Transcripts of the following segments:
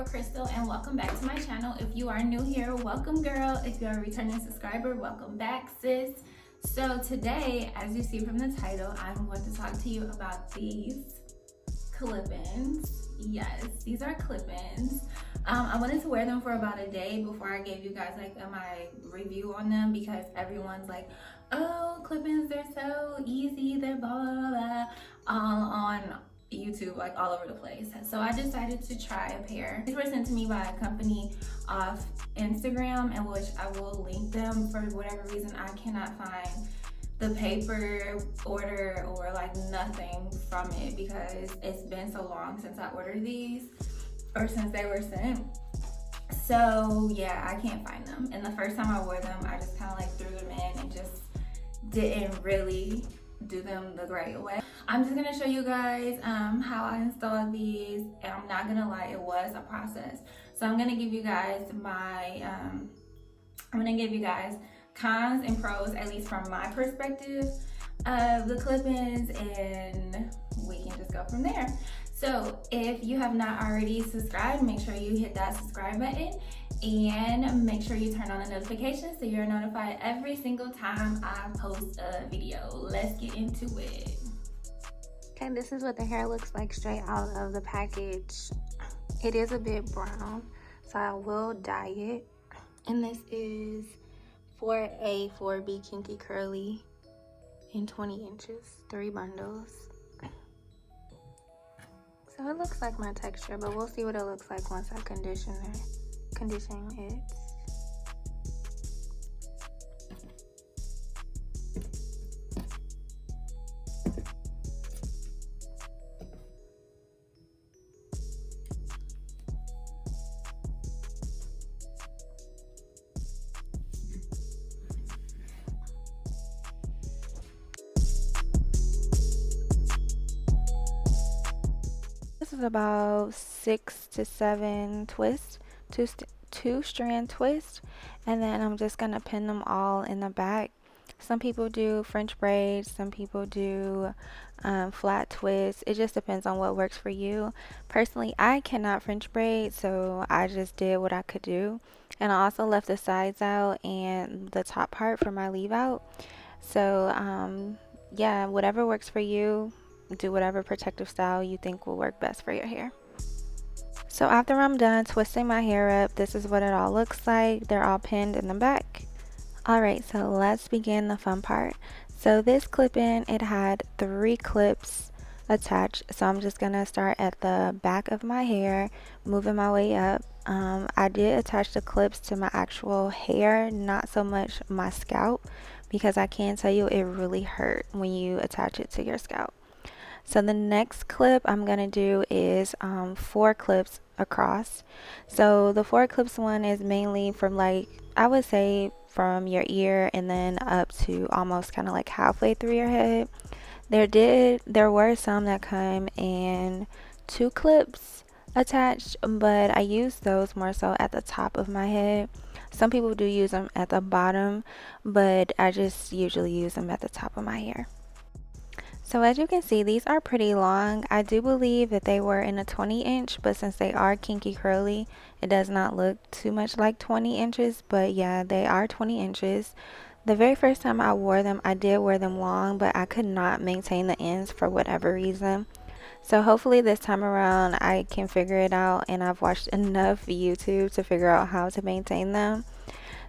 Krystle, and welcome back to my channel. If you are new here, welcome girl. If you are a returning subscriber, welcome back sis. So today, as you see from the title, I'm going to talk to you about these clip-ins. Yes, these are clip-ins. I wanted to wear them for about a day before I gave you guys like my review on them, because everyone's like, oh, clip-ins, they're so easy, they're blah blah blah, all on YouTube, like all over the place. So I decided to try a pair. These were sent to me by a company off Instagram, in which I will link them. For whatever reason, I cannot find the paper order or like nothing from it, because it's been so long since I ordered these, or since they were sent. So yeah, I can't find them. And the first time I wore them, I just kind of like threw them in and just didn't really do them the right way. I'm just gonna show you guys how I installed these, and I'm not gonna lie, it was a process. So I'm gonna give you guys my cons and pros, at least from my perspective of the clip-ins, and we can just go from there. So if you have not already subscribed, make sure you hit that subscribe button and make sure you turn on the notifications so you're notified every single time I post a video. Let's get into it. Okay, this is what the hair looks like straight out of the package. It is a bit brown, so I will dye it. And this is 4A, 4B Kinky Curly in 20 inches, 3 bundles. So it looks like my texture, but we'll see what it looks like once I condition it. This is about 6 to 7 twists, two strand twist, and then I'm just gonna pin them all in the back. Some people do French braids, some people do flat twists. It just depends on what works for you. Personally, I cannot French braid, so I just did what I could do, and I also left the sides out and the top part for my leave out. So yeah, whatever works for you, do whatever protective style you think will work best for your hair. So after I'm done twisting my hair up, this is what it all looks like. They're all pinned in the back. Alright, so let's begin the fun part. So this clip-in, it had 3 clips attached. So I'm just going to start at the back of my hair, moving my way up. I did attach the clips to my actual hair, not so much my scalp, because I can tell you it really hurt when you attach it to your scalp. So the next clip I'm going to do is 4 clips across. So the 4 clips one is mainly from, like, I would say from your ear and then up to almost kind of like halfway through your head. There were some that come in 2 clips attached, but I use those more so at the top of my head. Some people do use them at the bottom, but I just usually use them at the top of my hair. So as you can see, these are pretty long. I do believe that they were in a 20 inch, but since they are kinky curly, it does not look too much like 20 inches, but yeah, they are 20 inches. The very first time I wore them, I did wear them long, but I could not maintain the ends for whatever reason. So hopefully this time around I can figure it out, and I've watched enough YouTube to figure out how to maintain them.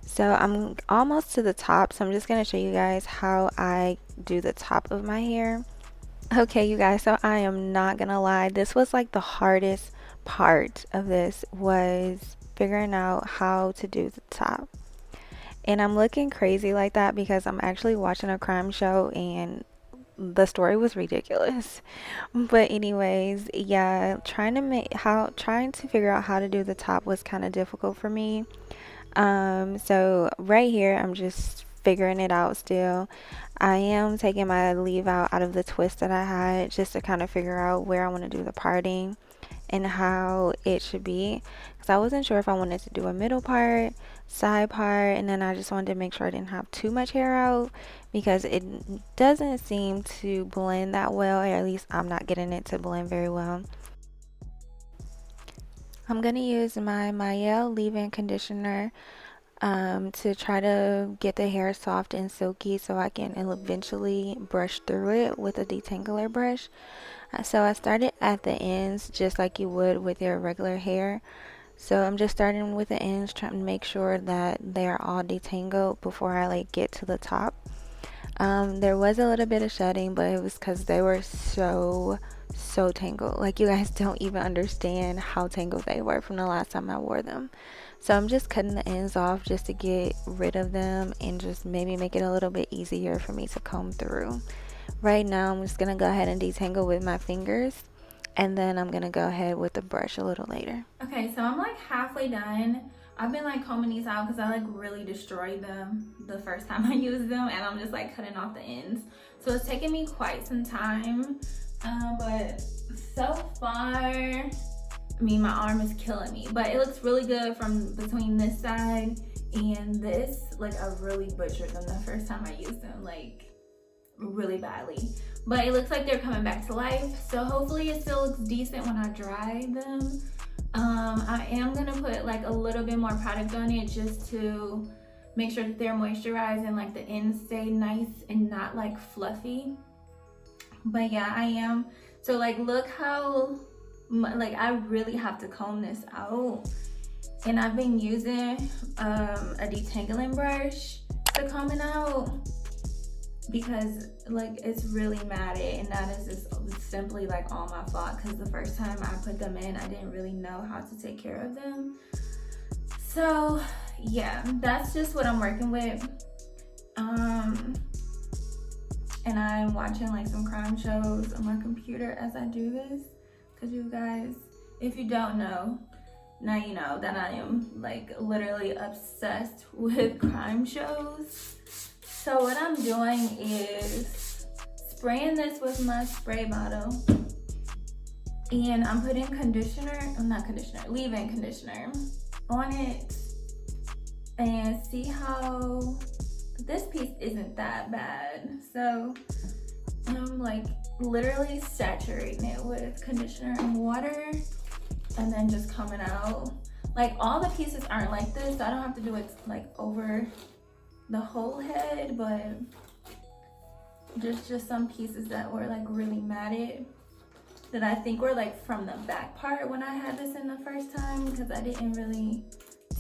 So I'm almost to the top, so I'm just going to show you guys how I do the top of my hair. Okay, you guys, so I am not going to lie. This was like the hardest part of this, was figuring out how to do the top. And I'm looking crazy like that because I'm actually watching a crime show and the story was ridiculous. But anyways, yeah, trying to figure out how to do the top was kind of difficult for me. So right here, I'm just figuring it out still. I am taking my leave out of the twist that I had, just to kind of figure out where I want to do the parting and how it should be, because I wasn't sure if I wanted to do a middle part, side part, and then I just wanted to make sure I didn't have too much hair out, because it doesn't seem to blend that well, or at least I'm not getting it to blend very well. I'm gonna use my Mielle leave-in conditioner to try to get the hair soft and silky so I can eventually brush through it with a detangler brush. So I started at the ends just like you would with your regular hair. So I'm just starting with the ends, trying to make sure that they are all detangled before I like get to the top. There was a little bit of shedding, but it was because they were so tangled. Like, you guys don't even understand how tangled they were from the last time I wore them. So I'm just cutting the ends off just to get rid of them and just maybe make it a little bit easier for me to comb through. Right now I'm just gonna go ahead and detangle with my fingers, and then I'm gonna go ahead with the brush a little later. Okay, so I'm like halfway done. I've been like combing these out because I like really destroyed them the first time I used them, and I'm just like cutting off the ends. So it's taken me quite some time, but so far, I mean, my arm is killing me, but it looks really good from between this side and this. Like, I really butchered them the first time I used them, like really badly. But it looks like they're coming back to life, so hopefully it still looks decent when I dry them. I am gonna put like a little bit more product on it just to make sure that they're moisturized and like the ends stay nice and not like fluffy. But yeah, I am. So like, look how like I really have to comb this out, and I've been using a detangling brush to comb it out because like it's really matted, and that is just simply like all my fault because the first time I put them in I didn't really know how to take care of them. So yeah, that's just what I'm working with. And I'm watching like some crime shows on my computer as I do this, because you guys, if you don't know, now you know that I am like literally obsessed with crime shows. So what I'm doing is spraying this with my spray bottle, and I'm putting leave-in conditioner on it, and see how this piece isn't that bad. So I'm like literally saturating it with conditioner and water, and then just coming out. Like, all the pieces aren't like this, so I don't have to do it like over the whole head, but just some pieces that were like really matted that I think were like from the back part when I had this in the first time, because I didn't really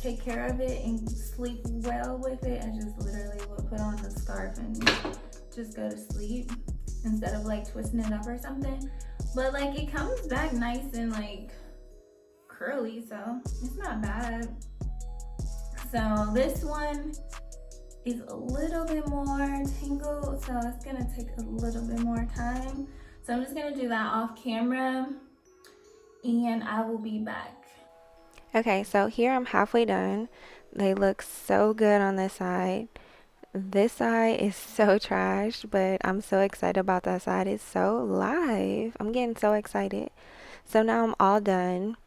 take care of it and sleep well with it. I just literally would put on the scarf and just go to sleep instead of like twisting it up or something. But like, it comes back nice and like curly, so it's not bad. So this one is a little bit more tangled, so it's gonna take a little bit more time. So I'm just gonna do that off camera, and I will be back. Okay, so here I'm halfway done. They look so good on this side. This side is so trash, but I'm so excited about that side. It's so live. I'm getting so excited. So now I'm all done.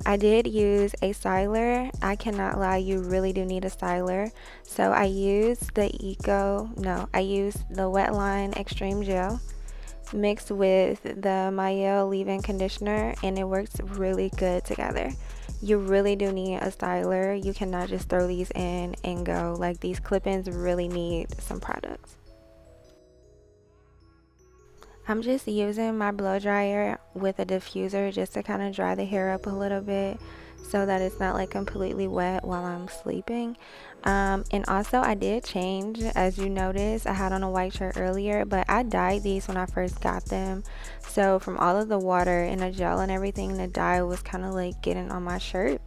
I did use a styler. I cannot lie, you really do need a styler. So I used the Wetline Extreme Gel mixed with the Mielle leave-in conditioner, and it works really good together. You really do need a styler. You cannot just throw these in and go. Like, these clip-ins really need some products. I'm just using my blow dryer with a diffuser just to kind of dry the hair up a little bit so that it's not like completely wet while I'm sleeping. And also, I did change, as you noticed, I had on a white shirt earlier, but I dyed these when I first got them. So from all of the water and the gel and everything, the dye was kind of like getting on my shirt.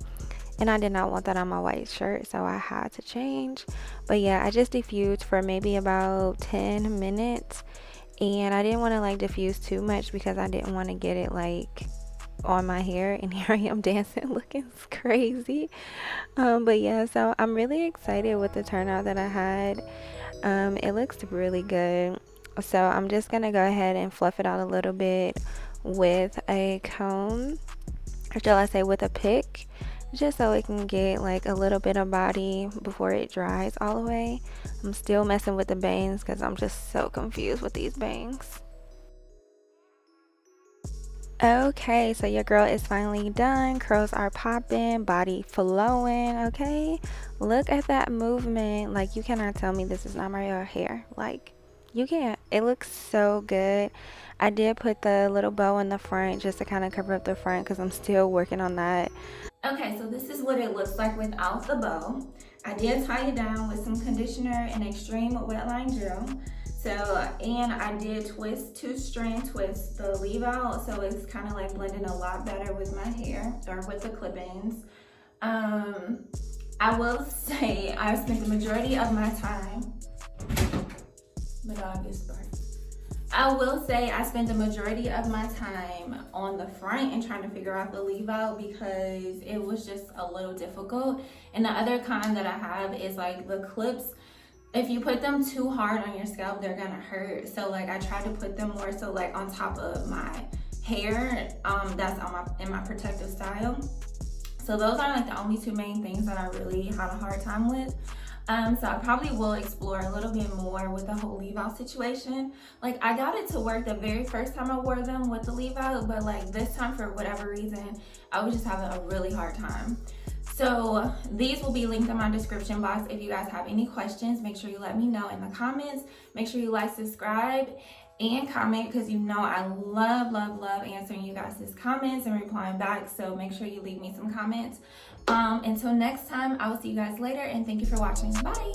And I did not want that on my white shirt, so I had to change. But yeah, I just diffused for maybe about 10 minutes. And I didn't want to like diffuse too much because I didn't want to get it like on my hair, and here I am dancing looking crazy. But yeah, so I'm really excited with the turnout that I had. It looks really good. So I'm just gonna go ahead and fluff it out a little bit with a comb, or shall I say with a pick, just so it can get like a little bit of body before it dries all the way. I'm still messing with the bangs because I'm just so confused with these bangs. Okay, so your girl is finally done. Curls are popping, body flowing, okay? Look at that movement. Like, you cannot tell me this is not my real hair. Like, you can't. It looks so good. I did put the little bow in the front just to kind of cover up the front because I'm still working on that. Okay, so this is what it looks like without the bow. I did tie it down with some conditioner and extreme wetline gel. So, and I did twist, 2-strand twist the leave out, so it's kind of like blending a lot better with my hair, or with the clip-ins. I will say I spent the majority of my time, my dog is barking. I will say I spent the majority of my time on the front and trying to figure out the leave out because it was just a little difficult. And the other con that I have is like the clips, if you put them too hard on your scalp, they're gonna hurt. So like I tried to put them more so like on top of my hair, that's on in my protective style. So those are like the only two main things that I really had a hard time with. So I probably will explore a little bit more with the whole leave out situation. Like I got it to work the very first time I wore them with the leave out, but like this time for whatever reason, I was just having a really hard time. So these will be linked in my description box. If you guys have any questions, make sure you let me know in the comments. Make sure you like, subscribe, and comment because you know I love answering you guys' comments and replying back. So make sure you leave me some comments. Until next time, I will see you guys later, and thank you for watching. Bye.